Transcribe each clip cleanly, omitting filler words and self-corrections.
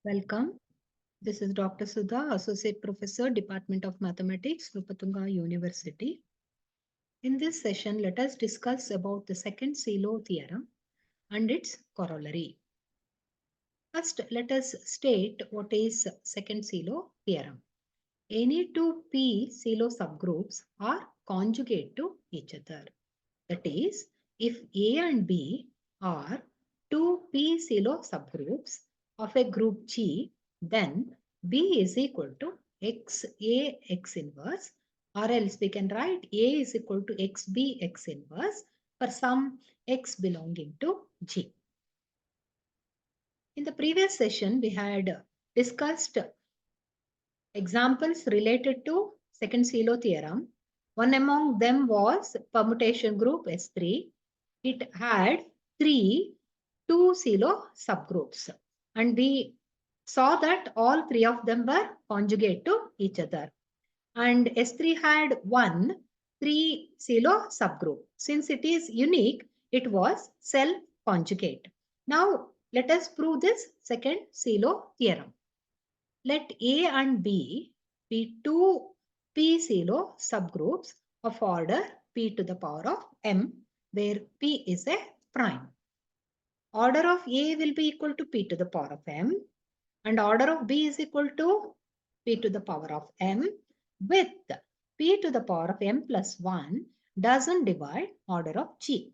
Welcome. This is Dr. Sudha, Associate Professor, Department of Mathematics, Rupatunga University. In this session, let us discuss about the second Sylow theorem and its corollary. First, let us state what is second Sylow theorem. Any two P Sylow subgroups are conjugate to each other. That is, if A and B are two P Sylow subgroups of a group G, then B is equal to XA X inverse, or else we can write A is equal to XB X inverse for some X belonging to G. In the previous session, we had discussed examples related to second Sylow theorem. One among them was permutation group S3. It had two Sylow subgroups, and we saw that all three of them were conjugate to each other. And S3 had three Sylow subgroup. Since it is unique, it was self-conjugate. Now, let us prove this second Sylow theorem. Let A and B be two P Sylow subgroups of order P to the power of M, where P is a prime. Order of A will be equal to P to the power of M, and order of B is equal to P to the power of M, with P to the power of M plus 1 doesn't divide order of G.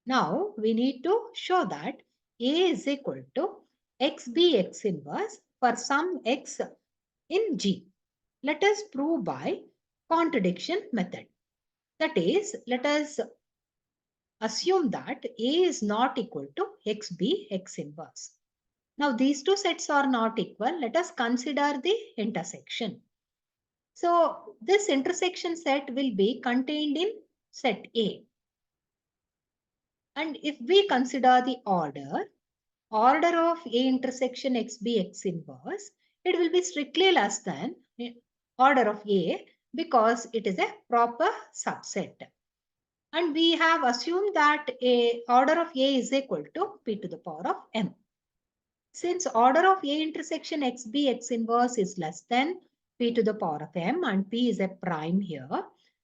Now we need to show that A is equal to XB X inverse for some X in G. Let us prove by contradiction method. That is, let us assume that A is not equal to XB X inverse. Now these two sets are not equal. Let us consider the intersection. So this intersection set will be contained in set A. And if we consider the order of A intersection XB X inverse, it will be strictly less than order of A because it is a proper subset. And we have assumed that order of A is equal to P to the power of M. Since order of A intersection XB X inverse is less than P to the power of M and P is a prime here,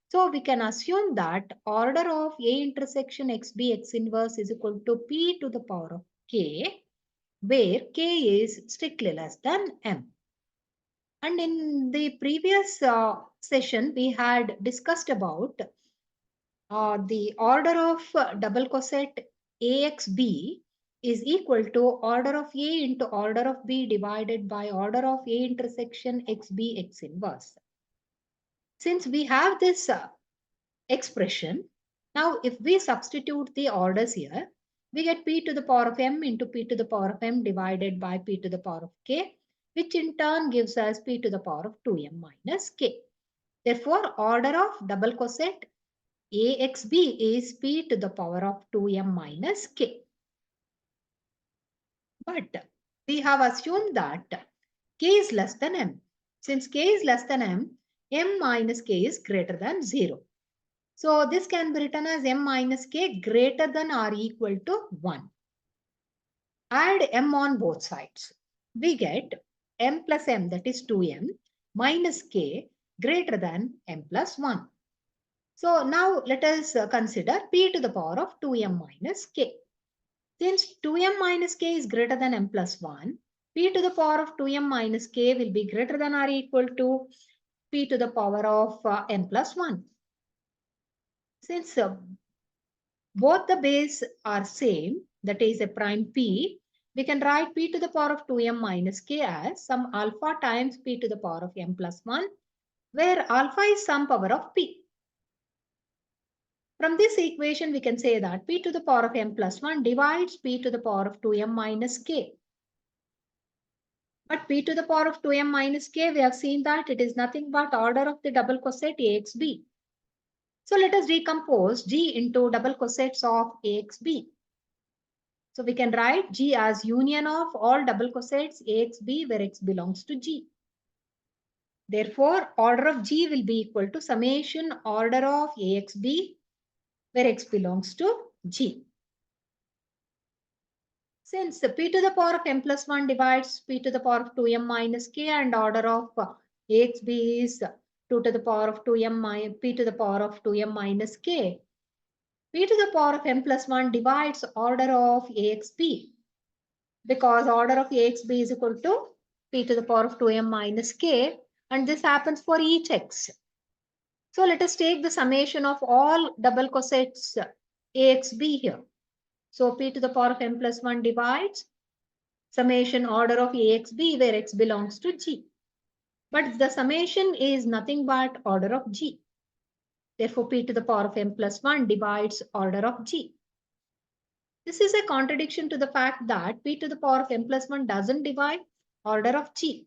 so we can assume that order of A intersection XB X inverse is equal to P to the power of K, where K is strictly less than M. And in the previous session, we had discussed about the order of double coset AXB is equal to order of A into order of B divided by order of A intersection XB X inverse. Since we have this expression, now if we substitute the orders here, we get P to the power of M into P to the power of M divided by P to the power of K, which in turn gives us P to the power of 2M minus K. Therefore, order of double coset AXB is P to the power of 2M minus K. But we have assumed that K is less than M. Since K is less than M, M minus K is greater than 0. So this can be written as M minus K greater than or equal to 1. Add M on both sides. We get M plus M, that is 2M, minus K greater than M plus 1. So now let us consider P to the power of 2M minus K. Since 2M minus K is greater than M plus 1, P to the power of 2M minus K will be greater than or equal to P to the power of M plus 1. Since both the base are same, that is a prime P, we can write P to the power of 2M minus K as some alpha times P to the power of M plus 1, where alpha is some power of P. From this equation, we can say that P to the power of M plus 1 divides P to the power of 2M minus K. But P to the power of 2M minus K, we have seen that it is nothing but order of the double coset AXB. So let us decompose G into double cosets of AXB. So we can write G as union of all double cosets AXB where X belongs to G. Therefore, order of G will be equal to summation order of AXB where X belongs to G. Since p to the power of m plus 1 divides p to the power of 2m minus k and order of axb is 2 to the power of 2m p to the power of 2m minus k, p to the power of m plus 1 divides order of axb, because order of axb is equal to p to the power of 2m minus k, and this happens for each x. So let us take the summation of all double cosets axb here. So p to the power of m plus 1 divides summation order of axb, where x belongs to G. But the summation is nothing but order of G. Therefore, p to the power of m plus 1 divides order of G. This is a contradiction to the fact that p to the power of m plus 1 doesn't divide order of G.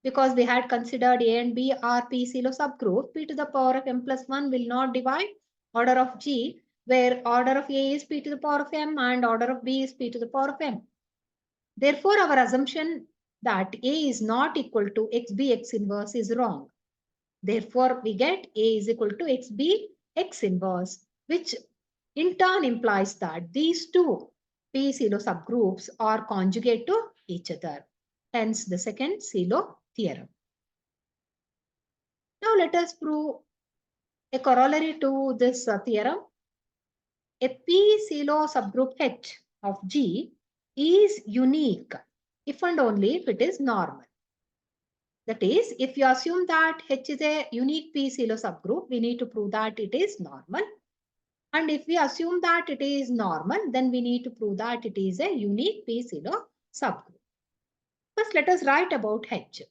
Because we had considered A and B are p Sylow subgroup, p to the power of m plus 1 will not divide order of G, where order of A is p to the power of m and order of B is p to the power of m. Therefore, our assumption that A is not equal to XB X inverse is wrong. Therefore, we get A is equal to XB X inverse, which in turn implies that these two P Sylow subgroups are conjugate to each other. Hence, the second Sylow theorem. Now, let us prove a corollary to this theorem. A P Sylow subgroup H of G is unique if and only if it is normal. That is, if you assume that H is a unique P Sylow subgroup, we need to prove that it is normal. And if we assume that it is normal, then we need to prove that it is a unique P Sylow subgroup. First, let us write about H.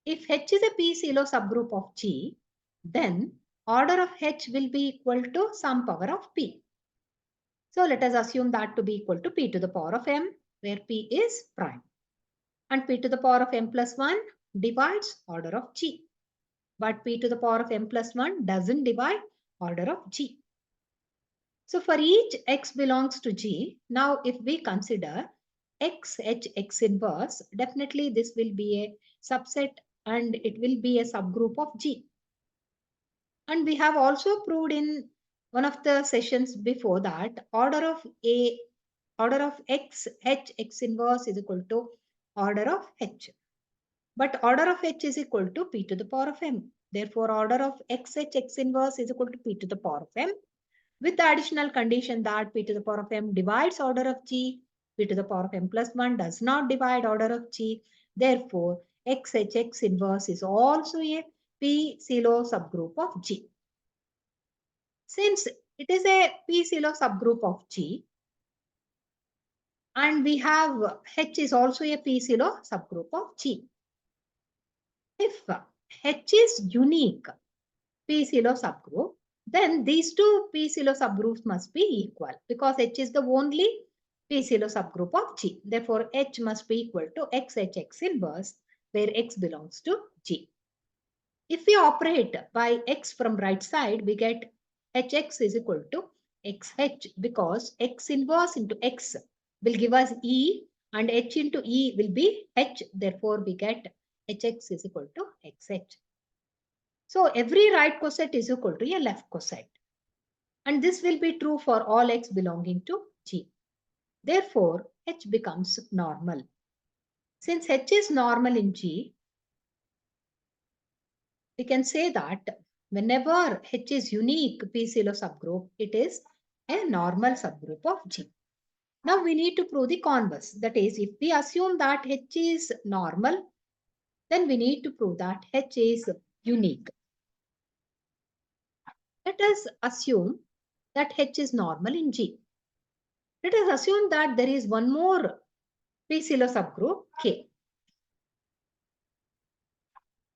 If H is a P Sylow subgroup of G, then order of H will be equal to some power of P. So let us assume that to be equal to P to the power of M, where P is prime. And P to the power of M plus 1 divides order of G. But P to the power of M plus 1 doesn't divide order of G. So for each x belongs to G, now if we consider x, H, x inverse, definitely this will be a subset and it will be a subgroup of G. And we have also proved in one of the sessions before that order of x, H, x inverse is equal to order of H. But order of H is equal to P to the power of M. Therefore, order of x, H, x inverse is equal to P to the power of M, with the additional condition that P to the power of M divides order of G, P to the power of M plus 1 does not divide order of G. Therefore, x, H, x inverse is also a P Sylow subgroup of G. Since it is a P Sylow subgroup of G, and we have H is also a P Sylow subgroup of G. If H is unique P Sylow subgroup, then these two P Sylow subgroups must be equal, because H is the only P Sylow subgroup of G. Therefore, H must be equal to x, H, x inverse, where x belongs to G. If we operate by x from right side, we get Hx is equal to xh, because x inverse into x will give us E, and h into E will be h. Therefore, we get Hx is equal to xh. So every right coset is equal to a left coset. And this will be true for all x belonging to G. Therefore, H becomes normal. Since H is normal in G, we can say that whenever H is unique P Sylow subgroup, it is a normal subgroup of G. Now we need to prove the converse. That is, if we assume that H is normal, then we need to prove that H is unique. Let us assume that H is normal in G. Let us assume that there is one more P Sylow subgroup K.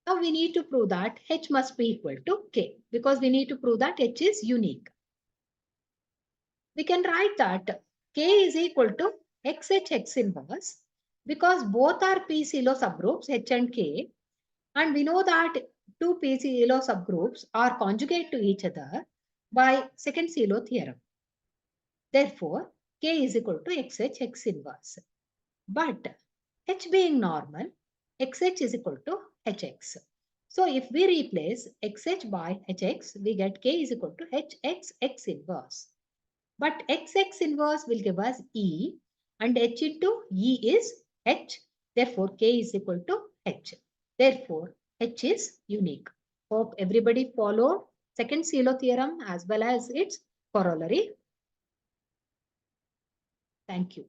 Now we need to prove that H must be equal to K, because we need to prove that H is unique. We can write that K is equal to XH x inverse, because both are P Sylow subgroups H and K, and we know that two P Sylow subgroups are conjugate to each other by second Sylow theorem. Therefore, K is equal to XH x inverse. But H being normal, XH is equal to HX. So if we replace XH by HX, we get K is equal to HX x inverse. But XX inverse will give us E, and H into E is H. Therefore, K is equal to H. Therefore, H is unique. Hope everybody followed second Sylow theorem as well as its corollary. Thank you.